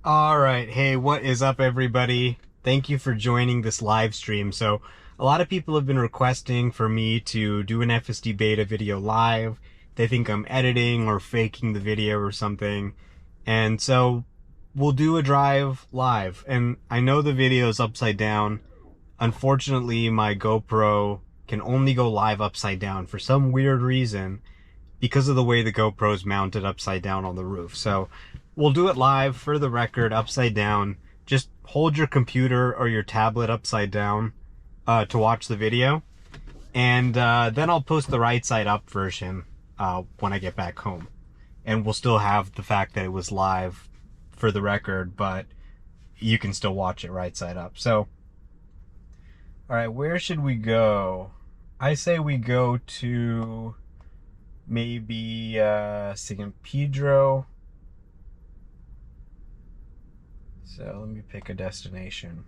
All right. Hey, what is up, everybody? Thank you for joining this live stream. So, a lot of people have been requesting for me to do an FSD beta video live. They think I'm editing or faking the video or something. And so, we'll do a drive live. And I know the video is upside down. Unfortunately, my GoPro can only go live upside down for some weird reason because of the way the GoPro is mounted upside down on the roof. So we'll do it live for the record, upside down. Just hold your computer or your tablet upside down to watch the video. And then I'll post the right side up version when I get back home. And we'll still have the fact that it was live for the record, but you can still watch it right side up. So, all right, where should we go? I say we go to maybe San Pedro. So let me pick a destination.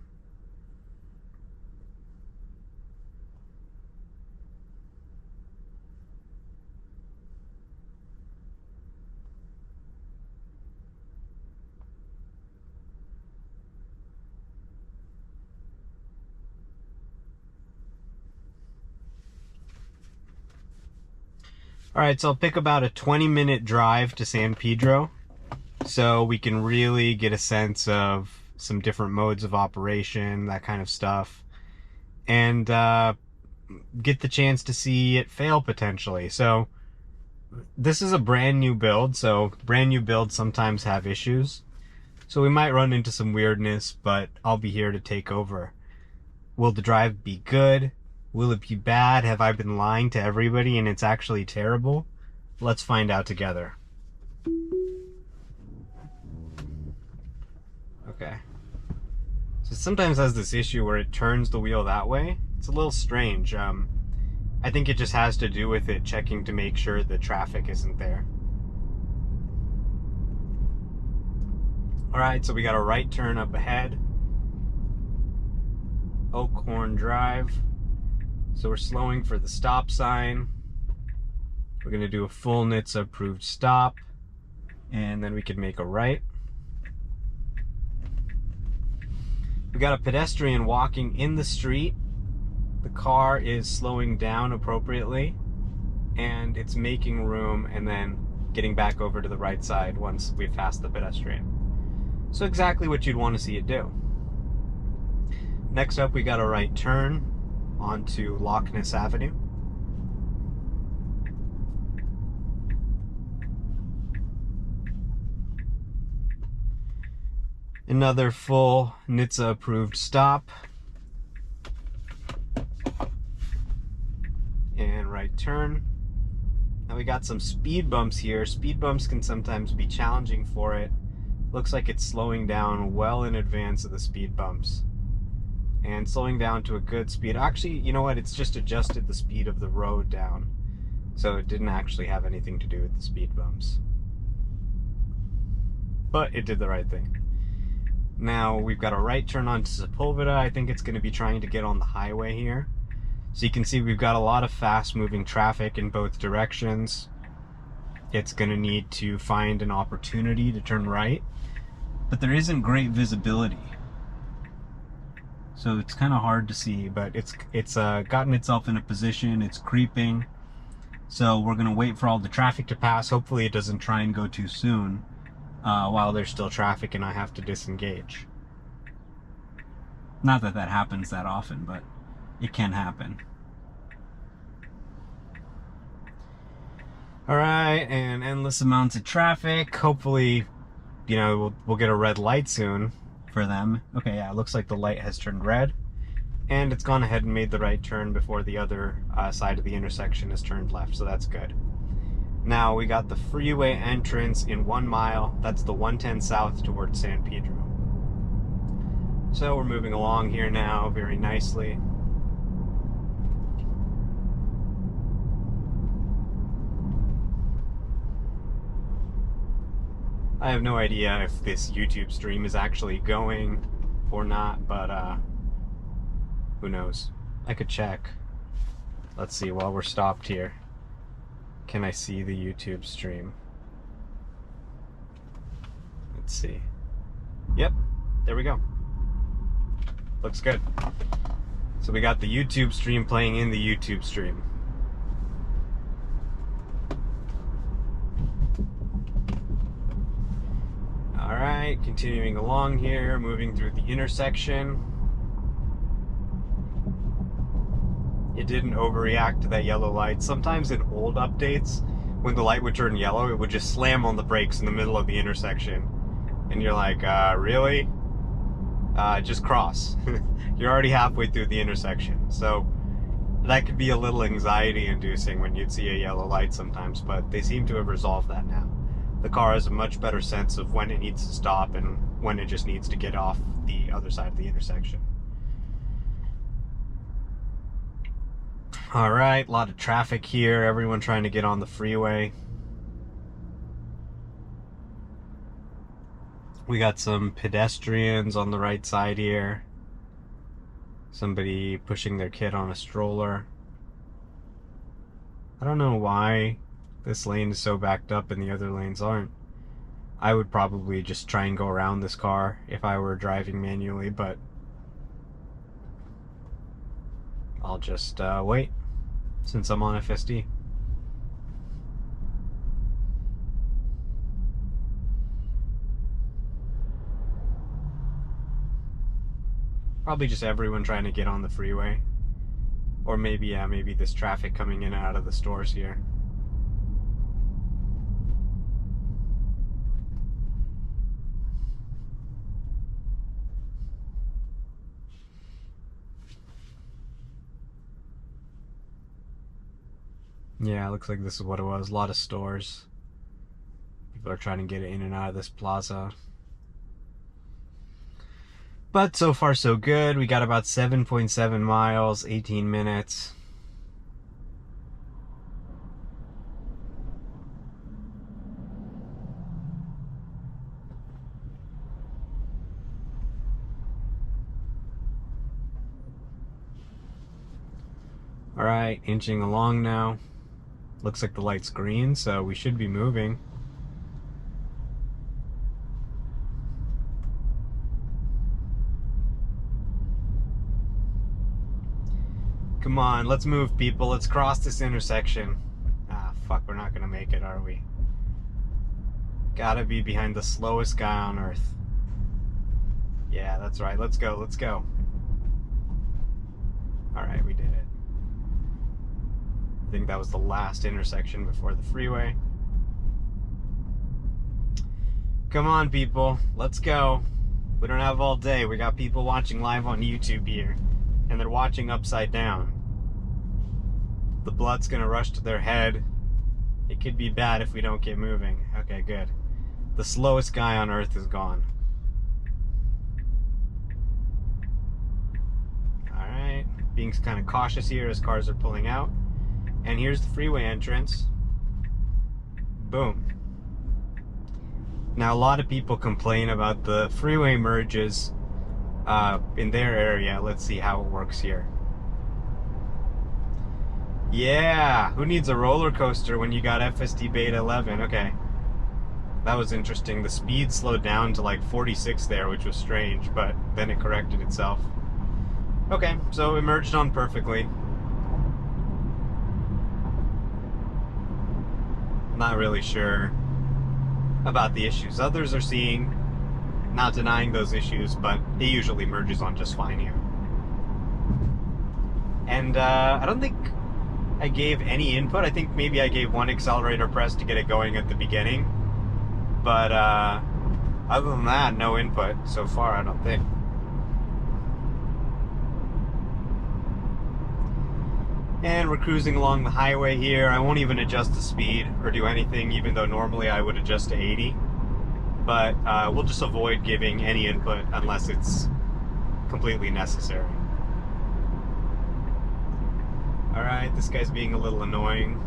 All right, so I'll pick about a 20-minute drive to San Pedro so we can really get a sense of some different modes of operation, that kind of stuff, and get the chance to see it fail potentially. So this is a brand new build, so brand new builds sometimes have issues. So we might run into some weirdness, but I'll be here to take over. Will the drive be good? Will it be bad? Have I been lying to everybody and it's actually terrible? Let's find out together. Okay. So it sometimes has this issue where it turns the wheel that way. It's a little strange. I think it just has to do with it checking to make sure the traffic isn't there. Alright, so we got a right turn up ahead. Oakhorn Drive. So we're slowing for the stop sign. We're going to do a full NHTSA approved stop. And then we can make a right. We got a pedestrian walking in the street. The car is slowing down appropriately. And it's making room and then getting back over to the right side once we've passed the pedestrian. So exactly what you'd want to see it do. Next up, we got a right turn onto Loch Ness Avenue. Another full NHTSA approved stop. And right turn. Now we got some speed bumps here. Speed bumps can sometimes be challenging for it. Looks like it's slowing down well in advance of the speed bumps. And slowing down to a good speed. Actually, you know what? It's just adjusted the speed of the road down. So it didn't actually have anything to do with the speed bumps. But it did the right thing. Now we've got a right turn onto Sepulveda. I think it's going to be trying to get on the highway here. So you can see we've got a lot of fast moving traffic in both directions. It's going to need to find an opportunity to turn right. But there isn't great visibility. So it's kind of hard to see, but it's gotten itself in a position. It's creeping. So we're going to wait for all the traffic to pass. Hopefully it doesn't try and go too soon while there's still traffic and I have to disengage. Not that that happens that often, but it can happen. Alright, and endless amounts of traffic. Hopefully, you know, we'll get a red light soon for them. Okay, yeah, it looks like the light has turned red. And it's gone ahead and made the right turn before the other side of the intersection has turned left, so that's good. Now we got the freeway entrance in 1 mile. That's the 110 south towards San Pedro. So we're moving along here now very nicely. I have no idea if this YouTube stream is actually going or not, but who knows? I could check. Let's see, while we're stopped here. Can I see the YouTube stream? Let's see. Yep, there we go. Looks good. So we got the YouTube stream playing in the YouTube stream. Alright, continuing along here, moving through the intersection. It didn't overreact to that yellow light. Sometimes in old updates, when the light would turn yellow, it would just slam on the brakes in the middle of the intersection. And you're like, really? Just cross. You're already halfway through the intersection. So that could be a little anxiety inducing when you'd see a yellow light sometimes, but they seem to have resolved that now. The car has a much better sense of when it needs to stop and when it just needs to get off the other side of the intersection. All right, a lot of traffic here. Everyone trying to get on the freeway. We got some pedestrians on the right side here. Somebody pushing their kid on a stroller. I don't know why this lane is so backed up and the other lanes aren't. I would probably just try and go around this car if I were driving manually, but I'll just wait since I'm on FSD. Probably just everyone trying to get on the freeway. Or maybe, yeah, maybe this traffic coming in and out of the stores here. Yeah, it looks like this is what it was. A lot of stores. People are trying to get in and out of this plaza. But so far so good. We got about 7.7 miles, 18 minutes. Alright, inching along now. Looks like the light's green, so we should be moving. Come on, let's move, people. Let's cross this intersection. Ah, fuck, we're not gonna make it, are we? Gotta be behind the slowest guy on Earth. Yeah, that's right. Let's go, let's go. Alright, we did it. I think that was the last intersection before the freeway. Come on, people. Let's go. We don't have all day. We got people watching live on YouTube here. And they're watching upside down. The blood's gonna rush to their head. It could be bad if we don't get moving. Okay, good. The slowest guy on Earth is gone. Alright. Being kind of cautious here as cars are pulling out. And here's the freeway entrance. Boom. Now, a lot of people complain about the freeway merges in their area. Let's see how it works here. Yeah, who needs a roller coaster when you got FSD Beta 11? Okay. That was interesting. The speed slowed down to like 46 there, which was strange, but then it corrected itself. Okay, so it merged on perfectly. Not really sure about the issues others are seeing. Not denying those issues, but it usually merges on just fine here. And I don't think I gave any input. I think maybe I gave one accelerator press to get it going at the beginning. But other than that, no input so far, I don't think. And we're cruising along the highway here. I won't even adjust the speed or do anything, even though normally I would adjust to 80. But we'll just avoid giving any input unless it's completely necessary. Alright, this guy's being a little annoying.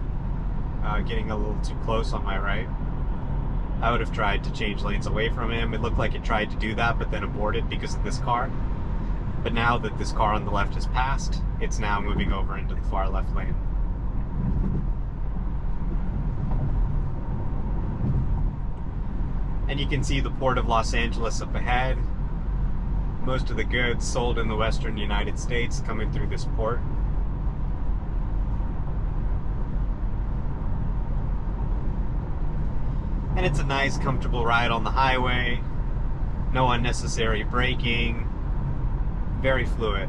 Getting a little too close on my right. I would have tried to change lanes away from him. It looked like it tried to do that, but then aborted because of this car. But now that this car on the left has passed, it's now moving over into the far left lane. And you can see the Port of Los Angeles up ahead. Most of the goods sold in the western United States coming through this port. And it's a nice, comfortable ride on the highway. No unnecessary braking. Very fluid.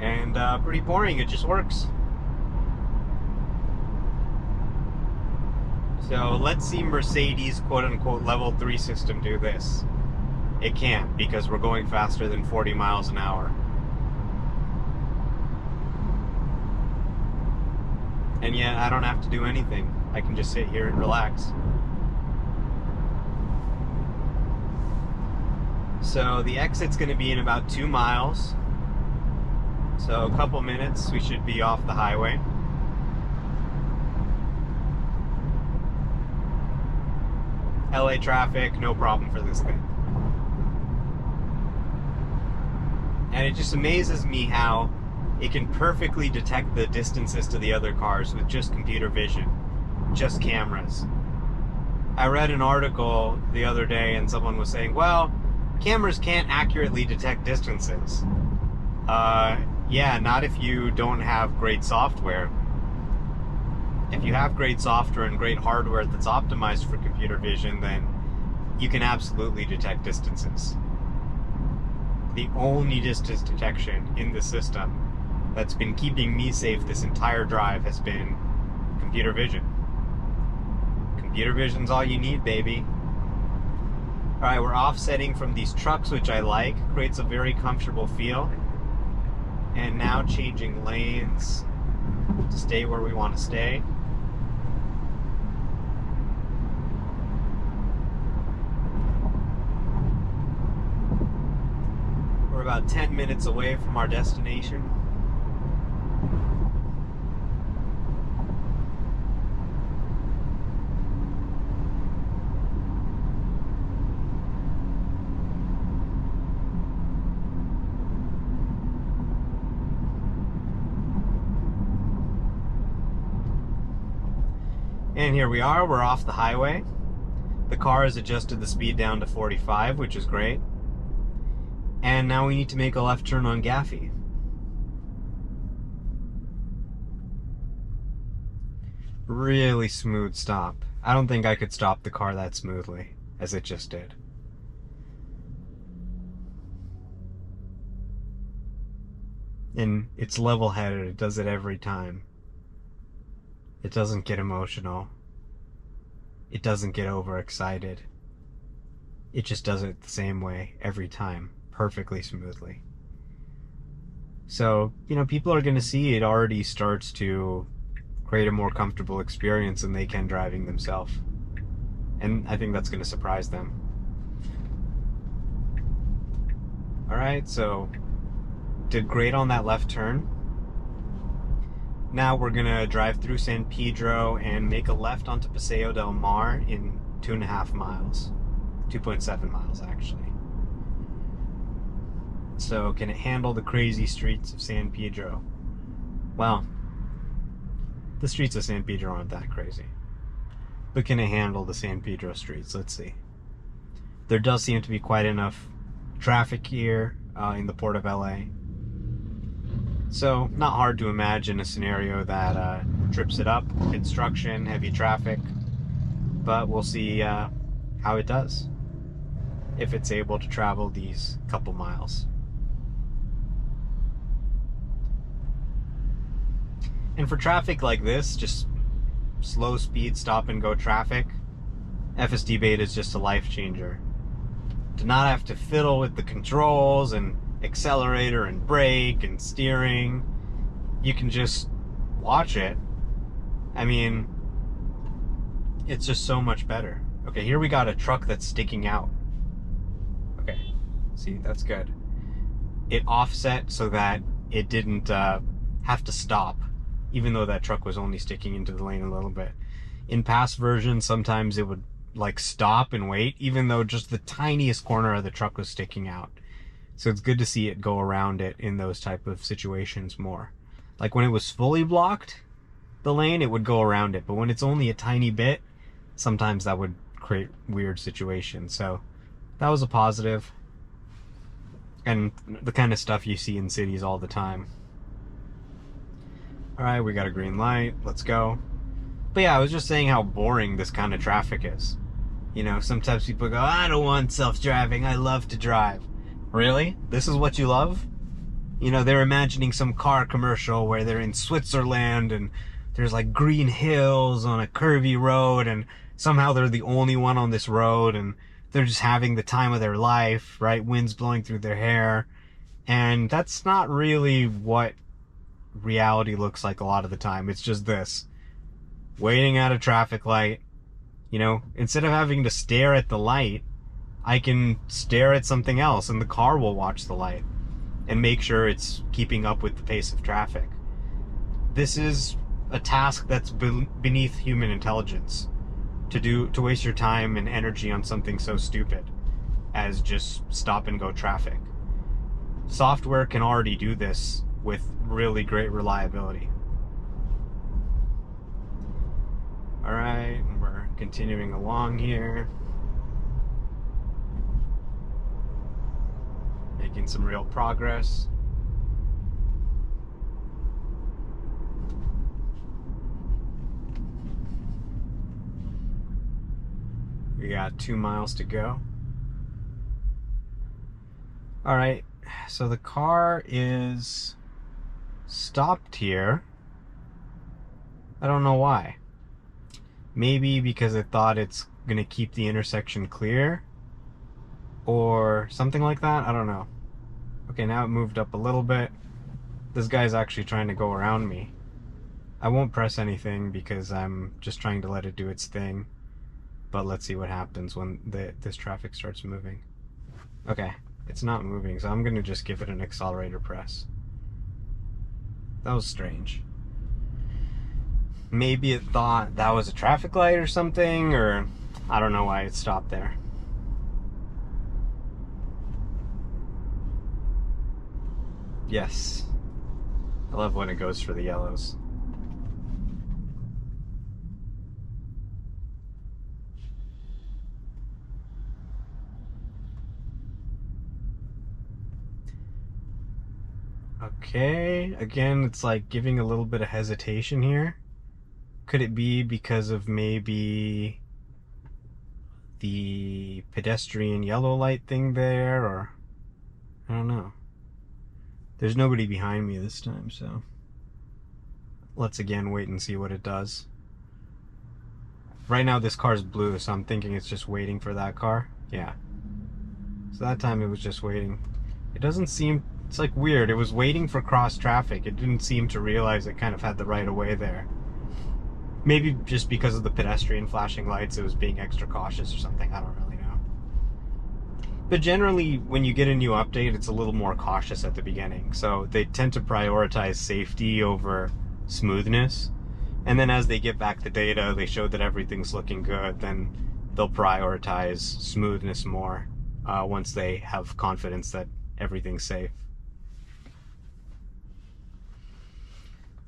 And pretty boring, it just works. So let's see Mercedes quote-unquote level 3 system do this. It can't, because we're going faster than 40 miles an hour. And yet I don't have to do anything. I can just sit here and relax. So the exit's going to be in about 2 miles. So a couple minutes, we should be off the highway. LA traffic, no problem for this thing. And it just amazes me how it can perfectly detect the distances to the other cars with just computer vision, just cameras. I read an article the other day and someone was saying, well, cameras can't accurately detect distances. Yeah, not if you don't have great software. If you have great software and great hardware that's optimized for computer vision, then you can absolutely detect distances. The only distance detection in the system that's been keeping me safe this entire drive has been computer vision. Computer vision's all you need, baby. Alright, we're offsetting from these trucks, which I like. Creates a very comfortable feel. And now changing lanes to stay where we want to stay. We're about 10 minutes away from our destination. And here we are, we're off the highway. The car has adjusted the speed down to 45, which is great. And now we need to make a left turn on Gaffey. Really smooth stop. I don't think I could stop the car that smoothly as it just did. And it's level-headed, it does it every time. It doesn't get emotional. It doesn't get overexcited. It just does it the same way every time, perfectly smoothly. So, you know, people are going to see it already starts to create a more comfortable experience than they can driving themselves. And I think that's going to surprise them. Alright, so did great on that left turn. Now we're gonna drive through San Pedro and make a left onto Paseo del Mar in 2.5 miles. 2.7 miles, actually. So can it handle the crazy streets of San Pedro? Well, the streets of San Pedro aren't that crazy. But can it handle the San Pedro streets? Let's see. There does seem to be quite enough traffic here in the Port of LA. So, not hard to imagine a scenario that trips it up. Construction, heavy traffic. But we'll see how it does. If it's able to travel these couple miles. And for traffic like this, just slow speed, stop and go traffic, FSD Beta is just a life changer. To not have to fiddle with the controls and accelerator and brake and steering. You can just watch it. I mean, it's just so much better. Okay, here we got a truck that's sticking out. Okay, see, that's good. It offset so that it didn't have to stop, even though that truck was only sticking into the lane a little bit. In past versions, sometimes it would like stop and wait, even though just the tiniest corner of the truck was sticking out. So it's good to see it go around it in those type of situations more. Like when it was fully blocked, the lane, it would go around it. But when it's only a tiny bit, sometimes that would create weird situations. So that was a positive. And the kind of stuff you see in cities all the time. Alright, we got a green light. Let's go. But yeah, I was just saying how boring this kind of traffic is. You know, sometimes people go, I don't want self-driving, I love to drive. Really? This is what you love? You know, they're imagining some car commercial where they're in Switzerland and there's like green hills on a curvy road and somehow they're the only one on this road and they're just having the time of their life, right? Winds blowing through their hair. And that's not really what reality looks like a lot of the time. It's just this. Waiting at a traffic light. You know, instead of having to stare at the light, I can stare at something else and the car will watch the light and make sure it's keeping up with the pace of traffic. This is a task that's beneath human intelligence. To waste your time and energy on something so stupid as just stop and go traffic. Software can already do this with really great reliability. Alright, we're continuing along here. Making some real progress. We got 2 miles to go. Alright, so the car is stopped here. I don't know why. Maybe because it thought it's gonna keep the intersection clear or something like that. I don't know. Okay, now it moved up a little bit. This guy's actually trying to go around me. I won't press anything because I'm just trying to let it do its thing. But let's see what happens when this traffic starts moving. Okay, it's not moving, so I'm gonna just give it an accelerator press. That was strange. Maybe it thought that was a traffic light or something, or I don't know why it stopped there. Yes. I love when it goes for the yellows. Okay, again, it's like giving a little bit of hesitation here. Could it be because of maybe the pedestrian yellow light thing there, or I don't know. There's nobody behind me this time, so let's again wait and see what it does. Right now this car's blue, so I'm thinking it's just waiting for that car. Yeah. So that time it was just waiting. It doesn't seem, it's like weird. It was waiting for cross traffic. It didn't seem to realize it kind of had the right of way there. Maybe just because of the pedestrian flashing lights, it was being extra cautious or something. I don't really know. But generally, when you get a new update, it's a little more cautious at the beginning. So they tend to prioritize safety over smoothness. And then as they get back the data, they show that everything's looking good, then they'll prioritize smoothness more once they have confidence that everything's safe.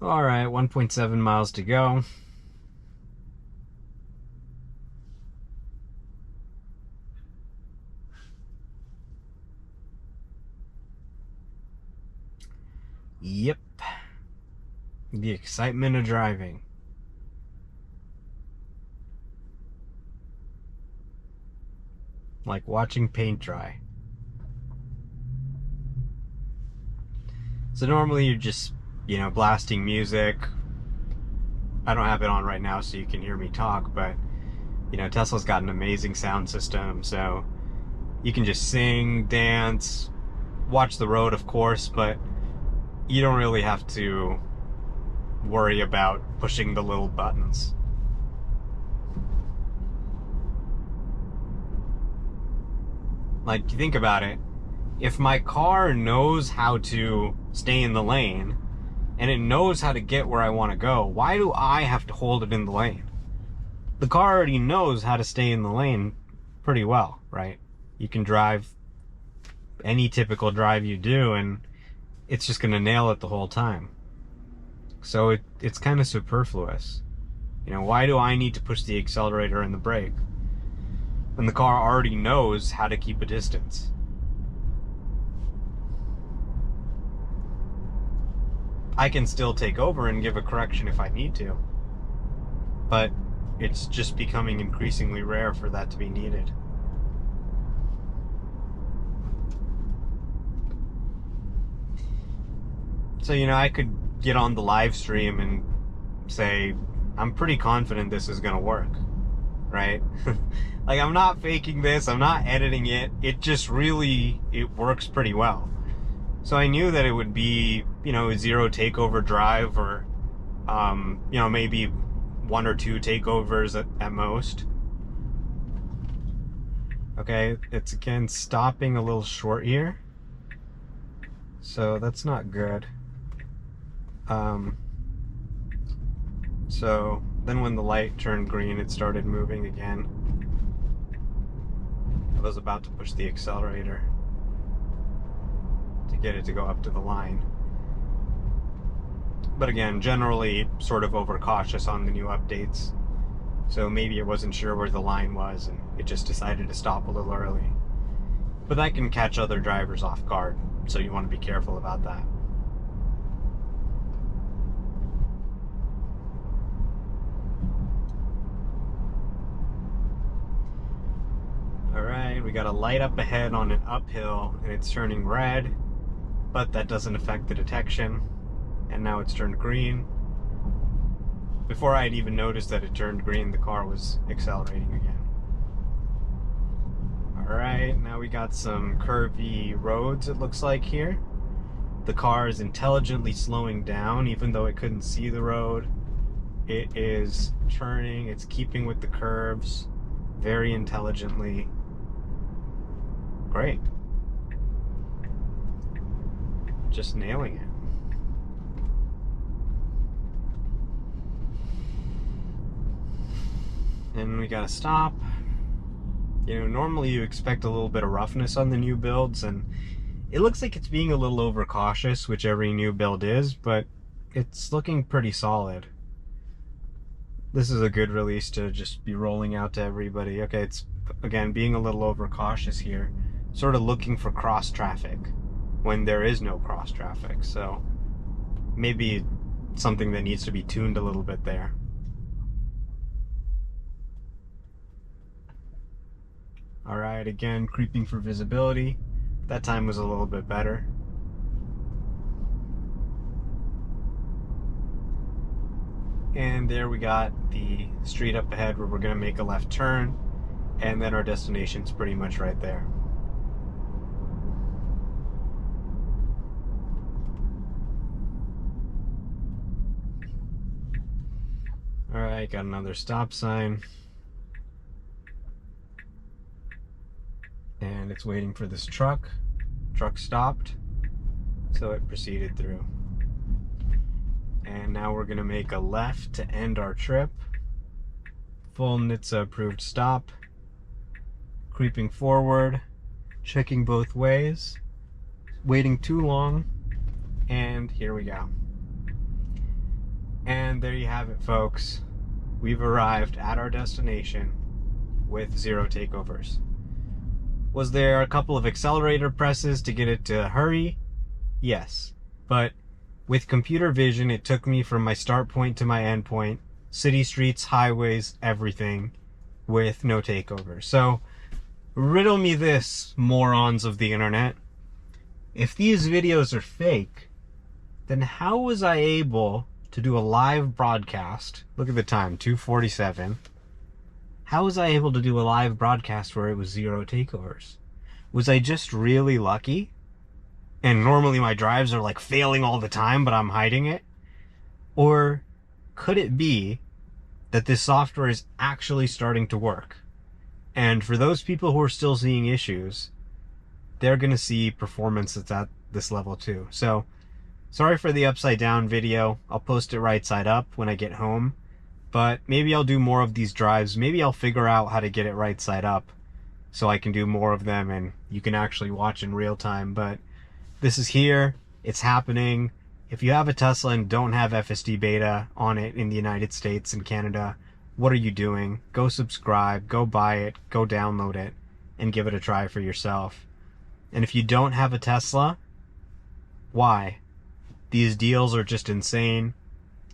All right, 1.7 miles to go. Yep. The excitement of driving. Like watching paint dry. So normally you're just, you know, blasting music. I don't have it on right now so you can hear me talk, but, you know, Tesla's got an amazing sound system, so you can just sing, dance, watch the road, of course, but you don't really have to worry about pushing the little buttons. Like, you think about it, if my car knows how to stay in the lane, and it knows how to get where I want to go, why do I have to hold it in the lane? The car already knows how to stay in the lane pretty well, right? You can drive any typical drive you do, and it's just going to nail it the whole time. So it's kind of superfluous. You know, why do I need to push the accelerator and the brake when the car already knows how to keep a distance? I can still take over and give a correction if I need to, but it's just becoming increasingly rare for that to be needed. So, you know, I could get on the live stream and say, I'm pretty confident this is going to work, right? Like, I'm not faking this, I'm not editing it, it just really, it works pretty well. So I knew that it would be, you know, a 0 takeover drive, or, you know, maybe 1 or 2 takeovers at most. Okay, it's again stopping a little short here. So that's not good. So then when the light turned green, it started moving again. I was about to push the accelerator to get it to go up to the line. But again, generally sort of overcautious on the new updates. So maybe it wasn't sure where the line was and it just decided to stop a little early. But that can catch other drivers off guard, so you want to be careful about that. Alright, we got a light up ahead on an uphill and it's turning red, but that doesn't affect the detection. And now it's turned green. Before I had even noticed that it turned green, the car was accelerating again. Alright, now we got some curvy roads, it looks like here. The car is intelligently slowing down even though it couldn't see the road. It is turning, it's keeping with the curves very intelligently. Great. Just nailing it. And we gotta stop. You know, normally you expect a little bit of roughness on the new builds, and it looks like it's being a little overcautious, which every new build is, but it's looking pretty solid. This is a good release to just be rolling out to everybody. Okay, it's, again, being a little overcautious here. Sort of looking for cross traffic when there is no cross traffic, so maybe something that needs to be tuned a little bit there. Alright, again, creeping for visibility. That time was a little bit better. And there we got the street up ahead where we're going to make a left turn, and then our destination's pretty much right there. Alright, got another stop sign. And it's waiting for this truck. Truck stopped, so it proceeded through. And now we're going to make a left to end our trip. Full NHTSA approved stop. Creeping forward, checking both ways, waiting too long, and here we go. And there you have it, folks. We've arrived at our destination with 0 takeovers. Was there a couple of accelerator presses to get it to hurry? Yes. But with computer vision, it took me from my start point to my end point, city streets, highways, everything, with no takeovers. So, riddle me this, morons of the internet. If these videos are fake, then how was I able to do a live broadcast? Look at the time, 2:47. How was I able to do a live broadcast where it was 0 takeovers? Was I just really lucky? And normally my drives are like failing all the time, but I'm hiding it? Or could it be that this software is actually starting to work? And for those people who are still seeing issues, they're going to see performance that's at this level too. So, sorry for the upside down video. I'll post it right side up when I get home. But maybe I'll do more of these drives. Maybe I'll figure out how to get it right side up so I can do more of them and you can actually watch in real time. But this is here, it's happening. If you have a Tesla and don't have FSD beta on it in the United States and Canada, what are you doing? Go subscribe, go buy it, go download it, and give it a try for yourself. And if you don't have a Tesla, why? These deals are just insane.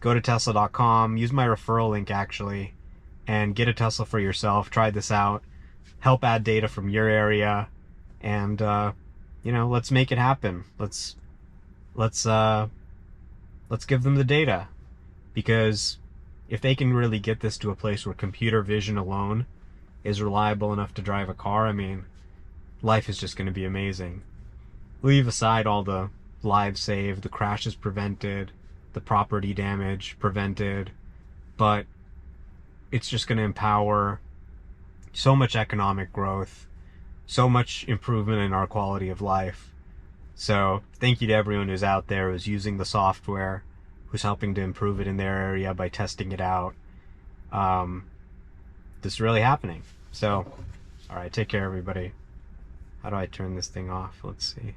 Go to Tesla.com, use my referral link actually, and get a Tesla for yourself. Try this out. Help add data from your area, and let's make it happen. Let's give them the data, because if they can really get this to a place where computer vision alone is reliable enough to drive a car, I mean, life is just going to be amazing. Leave aside all the lives saved, the crashes prevented, the property damage prevented, but it's just going to empower so much economic growth, so much improvement in our quality of life. So thank you to everyone who's out there, who's using the software, who's helping to improve it in their area by testing it out. This is really happening. So, all right, take care, everybody. How do I turn this thing off? Let's see.